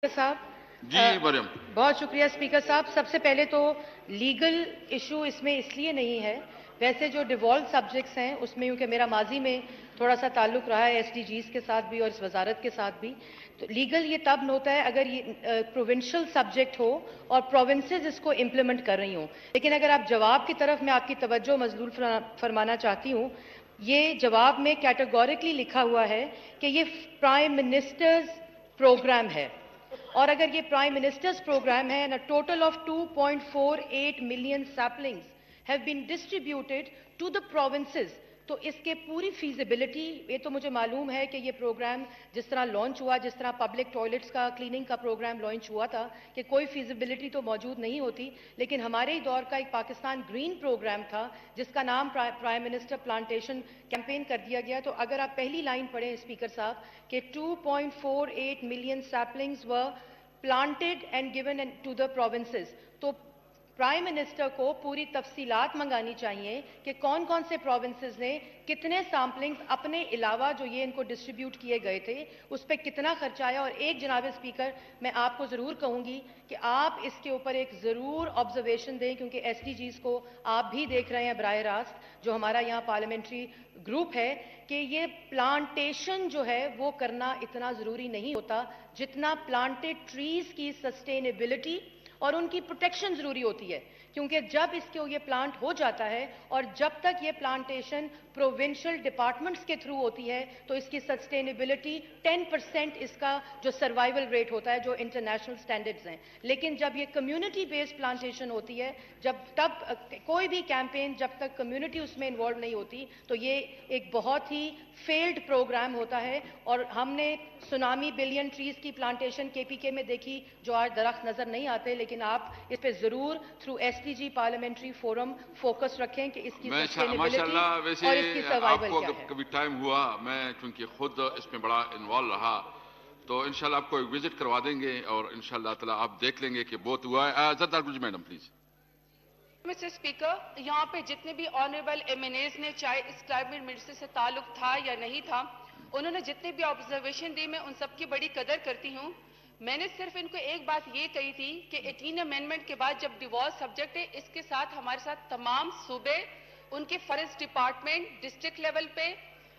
साहब जी मरियम, बहुत शुक्रिया स्पीकर साहब। सबसे पहले तो लीगल इशू इसमें इसलिए नहीं है, वैसे जो डिवॉल्व सब्जेक्ट्स हैं उसमें क्योंकि मेरा माजी में थोड़ा सा ताल्लुक रहा है एसडीजीज के साथ भी और इस वजारत के साथ भी, तो लीगल ये तब होता है अगर ये प्रोविंशियल सब्जेक्ट हो और प्रोविंसेस इसको इम्प्लीमेंट कर रही हों। लेकिन अगर आप जवाब की तरफ मैं आपकी तवज्जो मजदूर फरमाना चाहती हूँ, ये जवाब में कैटेगोरिकली लिखा हुआ है कि ये प्राइम मिनिस्टर्स प्रोग्राम है, और अगर ये प्राइम मिनिस्टर्स प्रोग्राम है and a total of 2.48 million saplings have been distributed to the provinces, तो इसके पूरी फीजिबिलिटी, ये तो मुझे मालूम है कि ये प्रोग्राम जिस तरह लॉन्च हुआ, जिस तरह पब्लिक टॉयलेट्स का क्लीनिंग का प्रोग्राम लॉन्च हुआ था, कि कोई फीजिबिलिटी तो मौजूद नहीं होती। लेकिन हमारे ही दौर का एक पाकिस्तान ग्रीन प्रोग्राम था जिसका नाम प्राइम मिनिस्टर प्लांटेशन कैंपेन कर दिया गया। तो अगर आप पहली लाइन पढ़ें स्पीकर साहब कि 2.48 मिलियन सैपलिंग्स व planted and given to the provinces, तो प्राइम मिनिस्टर को पूरी तफसीलात मंगानी चाहिए कि कौन कौन से प्रोविंसेस ने कितने सैम्पलिंग्स अपने अलावा जो ये इनको डिस्ट्रीब्यूट किए गए थे उस पर कितना खर्चा आया। और एक जनाब स्पीकर, मैं आपको ज़रूर कहूँगी कि आप इसके ऊपर एक ज़रूर ऑब्जर्वेशन दें, क्योंकि एसडीजीज को आप भी देख रहे हैं बराह रास्त, जो हमारा यहाँ पार्लियामेंट्री ग्रुप है, कि ये प्लांटेशन जो है वो करना इतना ज़रूरी नहीं होता जितना प्लांटेड ट्रीज़ की सस्टेनेबिलिटी और उनकी प्रोटेक्शन जरूरी होती है। क्योंकि जब इसके ये प्लांट हो जाता है और जब तक ये प्लांटेशन प्रोविंशियल डिपार्टमेंट्स के थ्रू होती है तो इसकी सस्टेनेबिलिटी 10% इसका जो सर्वाइवल रेट होता है जो इंटरनेशनल स्टैंडर्ड्स हैं। लेकिन जब ये कम्युनिटी बेस्ड प्लांटेशन होती है, तब कोई भी कैंपेन जब तक कम्युनिटी उसमें इन्वॉल्व नहीं होती तो ये एक बहुत ही फेल्ड प्रोग्राम होता है। और हमने सुनामी बिलियन ट्रीज की प्लांटेशन केपीके में देखी जो आज दरख्त नजर नहीं आते, लेकिन आप इस पे जरूर through STG parliamentary forum focus रखें कि इसकी सस्टेनेबिलिटी माशाल्लाह। वैसे और इसकी सर्वाइवल आपको क्या अगर है। कभी टाइम हुआ, मैं चूंकि खुद इसमें बड़ा इन्वॉल्व रहा, तो इंशाल्लाह आपको एक विजिट करवा देंगे और इंशाल्लाह ताला आप देख लेंगे कि बहुत हुआ है। जरदार गुज मैडम प्लीज। मिस्टर स्पीकर, यहाँ पे जितने भी ऑनरेबल एमएनएज ने, चाहे इस क्लाइमेट मिनिस्टर से ताल्लुक था या नहीं था, उन्होंने जितने भी ऑब्जर्वेशन दी मैं उन सबकी बड़ी कदर करती हूँ। मैंने सिर्फ इनको एक बात ये कही थी कि 18 अमेंडमेंट के बाद जब डिवोर्स सब्जेक्ट है, इसके साथ हमारे साथ तमाम सूबे, उनके फॉरेस्ट डिपार्टमेंट डिस्ट्रिक्ट लेवल पे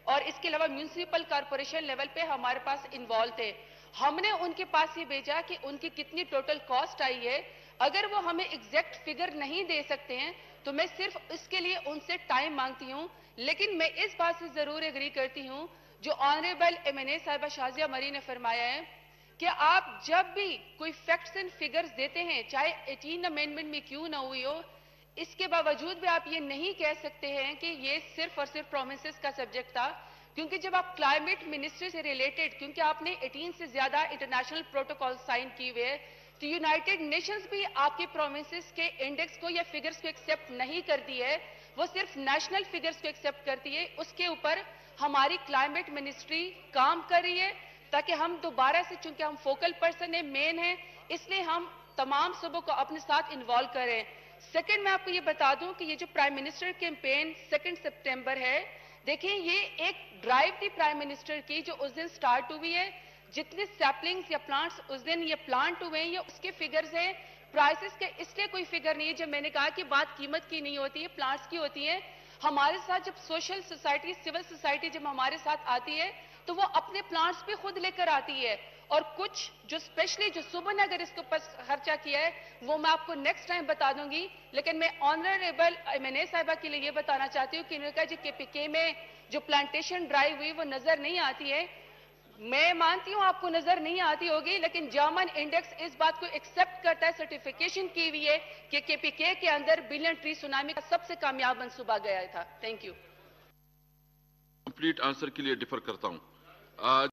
और इसके अलावा म्यूनिसिपल कॉरपोरेशन लेवल पे हमारे पास इन्वॉल्व थे। हमने उनके पास ये भेजा कि उनकी कितनी टोटल कॉस्ट आई है। अगर वो हमें एग्जैक्ट फिगर नहीं दे सकते हैं तो मैं सिर्फ इसके लिए उनसे टाइम मांगती हूं। लेकिन मैं इस बात से जरूर एग्री करती हूं जो ऑनरेबल एमएनए साहिबा शाजिया मरी ने फरमाया है कि आप जब भी कोई फैक्ट्स एंड फिगर्स देते हैं, चाहे 18 अमेंडमेंट में क्यों ना हुई हो, इसके बावजूद भी आप ये नहीं कह सकते हैं कि ये सिर्फ और सिर्फ प्रोमिसेस का सब्जेक्ट था। क्योंकि जब आप क्लाइमेट मिनिस्ट्री से रिलेटेड, क्योंकि आपने 18 से ज्यादा इंटरनेशनल प्रोटोकॉल साइन किए हुए हैं, तो यूनाइटेड नेशंस भी आपके प्रोमिसेस के इंडेक्स को या फिगर्स को एक्सेप्ट नहीं करती है, वो सिर्फ नेशनल फिगर्स को एक्सेप्ट करती है। उसके ऊपर हमारी क्लाइमेट मिनिस्ट्री काम कर रही है ताकि हम दोबारा से, चूंकि हम फोकल पर्सन है, मेन है, इसलिए हम तमाम सूबों को अपने साथ इन्वॉल्व करें। सेकंड, मैं आपको ये बता दूं कि ये जो प्राइम मिनिस्टर कैंपेन 2 सितंबर है, देखिए ये एक ड्राइव थी प्राइम मिनिस्टर की जो उस दिन स्टार्ट हुई है। जितने सैपलिंग्स या प्लांट्स उस दिन ये प्लांट हुए हैं, ये उसके फिगर्स हैं। प्राइसेस के इसलिए कोई फिगर नहीं है। जब मैंने कहा कि बात कीमत की नहीं होती है, प्लांट्स की होती है। हमारे साथ जब सोशल सोसाइटी, सिविल सोसाइटी जब हमारे साथ आती है तो वो अपने प्लांट्स भी खुद लेकर आती है। और कुछ जो स्पेशली जो सुबह ने अगर इसके ऊपर खर्चा किया है वो मैं आपको नेक्स्ट टाइम बता दूंगी। लेकिन मैं ऑनरेबल एमएनए साहिबा के लिए ये बताना चाहती हूँ कि इनका जो केपीके में जो प्लांटेशन ड्राइव हुई वो नजर नहीं आती है। मैं मानती हूं आपको नजर नहीं आती होगी, लेकिन जर्मन इंडेक्स इस बात को एक्सेप्ट करता है, सर्टिफिकेशन की हुई है कि केपीके के अंदर बिलियन ट्री सुनामी का सबसे कामयाब मंसूबा गया था। Thank you. कंप्लीट आंसर के लिए डिफर करता हूं।